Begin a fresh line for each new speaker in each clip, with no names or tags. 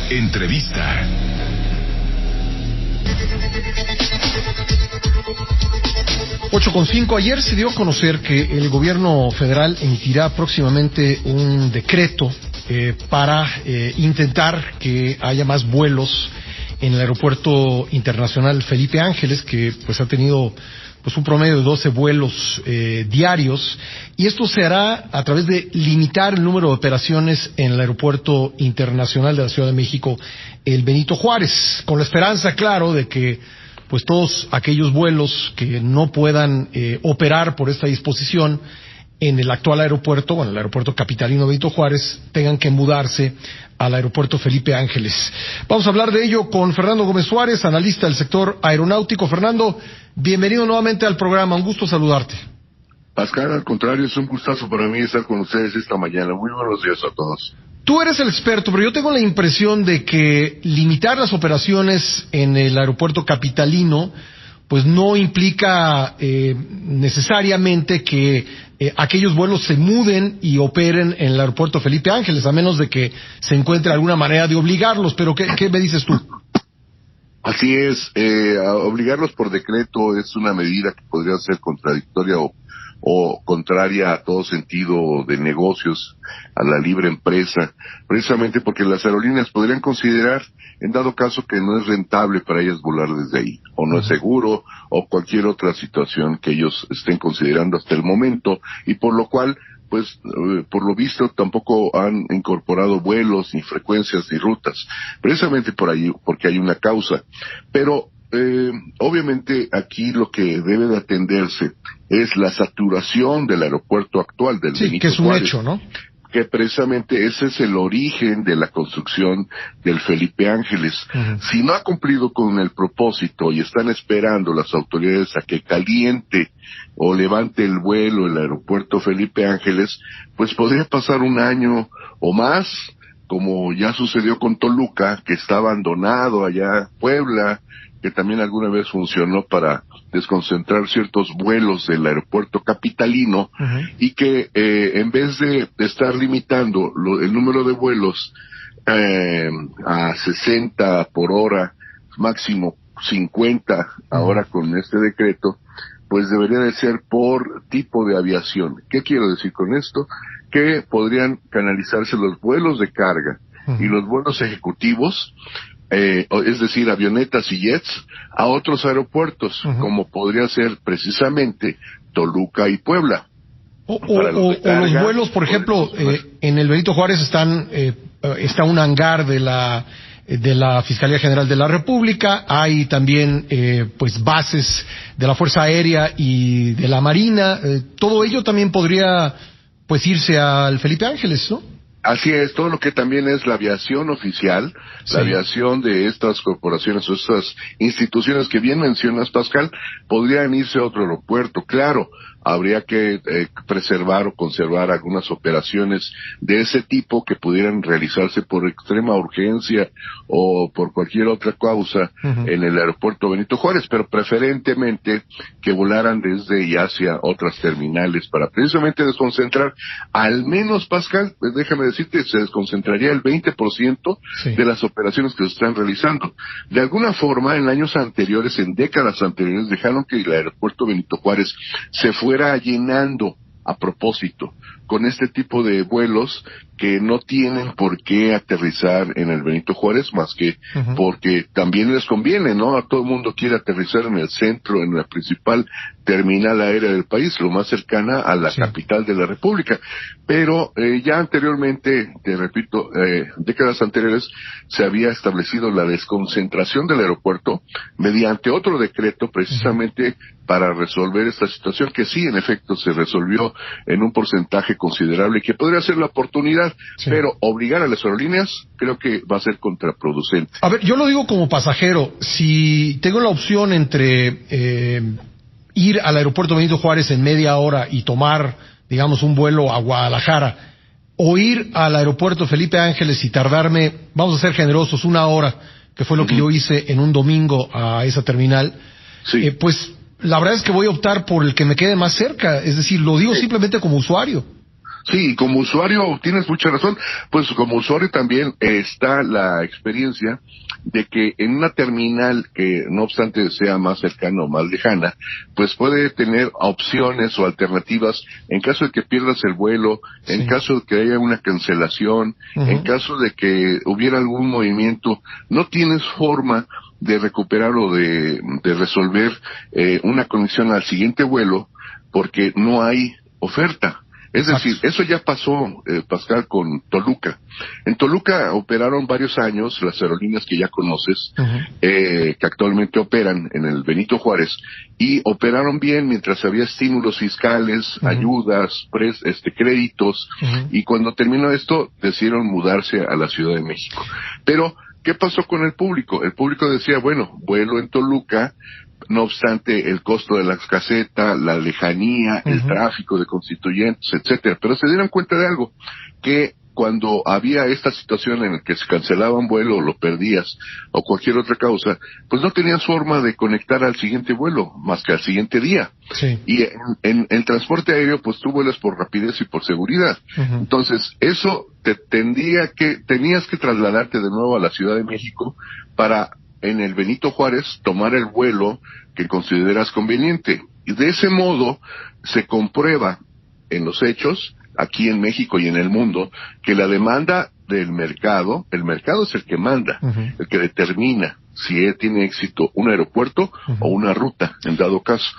Entrevista.
Ocho con cinco. Ayer se dio a conocer que el gobierno federal emitirá próximamente un decreto para intentar que haya más vuelos en el aeropuerto internacional Felipe Ángeles, que pues ha tenido un promedio de 12 vuelos diarios, y esto se hará a través de limitar el número de operaciones en el aeropuerto internacional de la Ciudad de México, el Benito Juárez, con la esperanza, claro, de que pues todos aquellos vuelos que no puedan operar por esta disposición en el actual aeropuerto, bueno, el aeropuerto capitalino Benito Juárez, tengan que mudarse al aeropuerto Felipe Ángeles. Vamos a hablar de ello con Fernando Gómez Suárez, analista del sector aeronáutico. Fernando, bienvenido nuevamente al programa, un gusto saludarte.
Pascal, al contrario, es un gustazo para mí estar con ustedes esta mañana. Muy buenos días a todos.
Tú eres el experto, pero yo tengo la impresión de que limitar las operaciones en el aeropuerto capitalino pues no implica necesariamente que aquellos vuelos se muden y operen en el aeropuerto Felipe Ángeles, a menos de que se encuentre alguna manera de obligarlos. Pero ¿qué me dices tú?
Así es, obligarlos por decreto es una medida que podría ser contradictoria o contraria a todo sentido de negocios, a la libre empresa, precisamente porque las aerolíneas podrían considerar, en dado caso, que no es rentable para ellas volar desde ahí, o no es seguro, o cualquier otra situación que ellos estén considerando hasta el momento, y por lo cual, pues, por lo visto, tampoco han incorporado vuelos, ni frecuencias, ni rutas, precisamente por ahí, porque hay una causa. Pero obviamente aquí lo que debe de atenderse es la saturación del aeropuerto actual del Benito
que es un
Juárez,
hecho, ¿no?
Que precisamente ese es el origen de la construcción del Felipe Ángeles. Si no ha cumplido con el propósito y están esperando las autoridades a que caliente o levante el vuelo el aeropuerto Felipe Ángeles, pues podría pasar un año o más, como ya sucedió con Toluca, que está abandonado allá, Puebla, que también alguna vez funcionó para desconcentrar ciertos vuelos del aeropuerto capitalino, y que en vez de estar limitando el número de vuelos a 60 por hora, máximo 50 ahora con este decreto, pues debería de ser por tipo de aviación. ¿Qué quiero decir con esto? Que podrían canalizarse los vuelos de carga y los vuelos ejecutivos, es decir, avionetas y jets, a otros aeropuertos, como podría ser precisamente Toluca y Puebla.
O los vuelos, por ejemplo, en el Benito Juárez está un hangar de la Fiscalía General de la República, hay también pues bases de la Fuerza Aérea y de la Marina, todo ello también podría pues irse al Felipe Ángeles, ¿no?
Así es, todo lo que también es la aviación oficial, la aviación de estas corporaciones o estas instituciones que bien mencionas, Pascal, podrían irse a otro aeropuerto. Claro, habría que preservar o conservar algunas operaciones de ese tipo que pudieran realizarse por extrema urgencia o por cualquier otra causa en el aeropuerto Benito Juárez, pero preferentemente que volaran desde y hacia otras terminales para precisamente desconcentrar, al menos, Pascal, déjame decirte, se desconcentraría el 20% de las operaciones que se están realizando. De alguna forma, en años anteriores, en décadas anteriores, dejaron que el aeropuerto Benito Juárez se fuera llenando a propósito con este tipo de vuelos que no tienen por qué aterrizar en el Benito Juárez, más que porque también les conviene, ¿no? A todo el mundo quiere aterrizar en el centro, en la principal terminal aérea del país, lo más cercana a la capital de la República. Pero ya anteriormente, te repito, décadas anteriores, se había establecido la desconcentración del aeropuerto mediante otro decreto precisamente para resolver esta situación, que sí, en efecto, se resolvió en un porcentaje considerable, que podría ser la oportunidad, pero obligar a las aerolíneas creo que va a ser contraproducente.
A ver, yo lo digo como pasajero, si tengo la opción entre ir al aeropuerto Benito Juárez en media hora y tomar, digamos, un vuelo a Guadalajara, o ir al aeropuerto Felipe Ángeles y tardarme, vamos a ser generosos, una hora, que fue lo que yo hice en un domingo a esa terminal, pues la verdad es que voy a optar por el que me quede más cerca, es decir, lo digo simplemente como usuario.
Sí, como usuario tienes mucha razón, pues como usuario también está la experiencia de que en una terminal que no obstante sea más cercana o más lejana, pues puede tener opciones o alternativas en caso de que pierdas el vuelo, en caso de que haya una cancelación, en caso de que hubiera algún movimiento, no tienes forma de recuperar o de resolver una conexión al siguiente vuelo porque no hay oferta. Es decir, eso ya pasó, Pascal, con Toluca. En Toluca operaron varios años las aerolíneas que ya conoces, que actualmente operan en el Benito Juárez, y operaron bien mientras había estímulos fiscales, ayudas, créditos, y cuando terminó esto decidieron mudarse a la Ciudad de México. Pero, ¿qué pasó con el público? El público decía, bueno, vuelo en Toluca, no obstante el costo de la caseta, la lejanía, el tráfico de constituyentes, etcétera. Pero se dieron cuenta de algo, que cuando había esta situación en la que se cancelaba un vuelo o lo perdías o cualquier otra causa, pues no tenías forma de conectar al siguiente vuelo más que al siguiente día. Sí. Y en transporte aéreo, pues tú vuelas por rapidez y por seguridad. Entonces, eso tenías que trasladarte de nuevo a la Ciudad de México para en el Benito Juárez tomar el vuelo que consideras conveniente. Y de ese modo se comprueba en los hechos, aquí en México y en el mundo, que la demanda del mercado, el mercado es el que manda, el que determina si tiene éxito un aeropuerto o una ruta, en dado caso.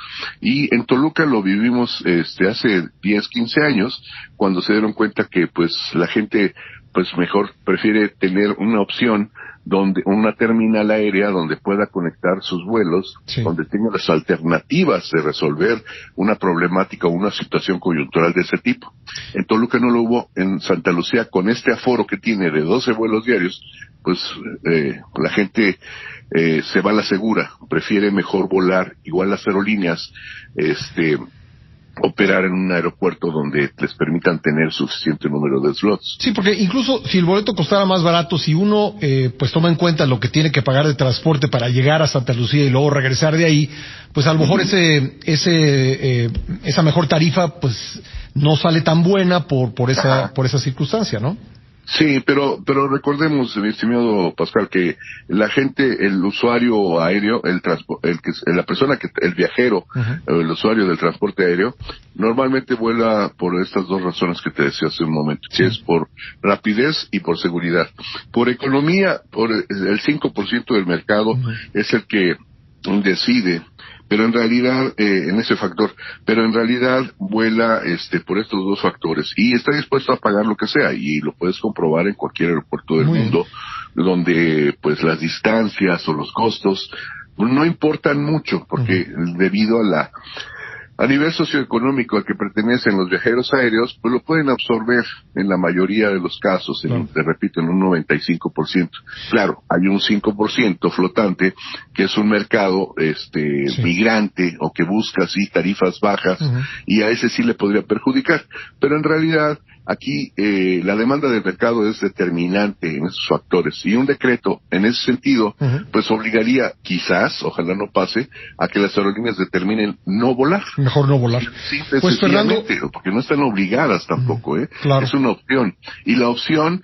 Y en Toluca lo vivimos hace 10, 15 años, cuando se dieron cuenta que pues la gente pues mejor prefiere tener una opción donde una terminal aérea donde pueda conectar sus vuelos, donde tenga las alternativas de resolver una problemática o una situación coyuntural de ese tipo. En Toluca no lo hubo. En Santa Lucía, con este aforo que tiene de 12 vuelos diarios, pues la gente se va a la segura, prefiere mejor volar, igual las aerolíneas, operar en un aeropuerto donde les permitan tener suficiente número de slots.
Sí, porque incluso si el boleto costara más barato, si uno pues toma en cuenta lo que tiene que pagar de transporte para llegar a Santa Lucía y luego regresar de ahí, pues a lo mejor esa mejor tarifa pues no sale tan buena por esa circunstancia, ¿no?
Sí, pero recordemos, mi estimado Pascal, que la gente, el usuario aéreo, la persona el viajero, el usuario del transporte aéreo, normalmente vuela por estas dos razones que te decía hace un momento, que es por rapidez y por seguridad. Por economía, por el 5% del mercado es el que decide, pero en realidad, en ese factor, pero en realidad vuela por estos dos factores y está dispuesto a pagar lo que sea, y lo puedes comprobar en cualquier aeropuerto del mundo, donde pues las distancias o los costos no importan mucho, porque debido a nivel socioeconómico al que pertenecen los viajeros aéreos, pues lo pueden absorber en la mayoría de los casos, te repito, en un 95%. Claro, hay un 5% flotante, que es un mercado migrante, o que busca así tarifas bajas, y a ese sí le podría perjudicar. Pero en realidad, aquí la demanda del mercado es determinante en esos factores, y un decreto en ese sentido pues obligaría, quizás, ojalá no pase, a que las aerolíneas determinen no volar.
Mejor no volar.
Sí, pues Fernando, porque no están obligadas tampoco, claro. Es una opción, y la opción,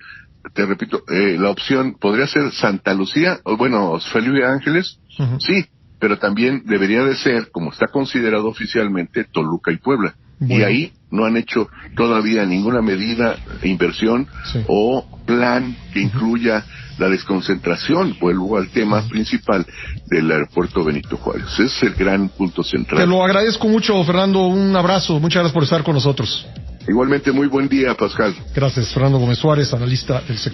te repito, la opción podría ser Santa Lucía, o bueno, Felipe Ángeles, sí, pero también debería de ser, como está considerado oficialmente, Toluca y Puebla. Bueno. Y ahí no han hecho todavía ninguna medida, inversión o plan que incluya la desconcentración. Vuelvo al tema principal del aeropuerto Benito Juárez. Ese es el gran punto central.
Te lo agradezco mucho, Fernando. Un abrazo. Muchas gracias por estar con nosotros.
Igualmente, muy buen día, Pascal.
Gracias, Fernando Gómez Suárez, analista del sector.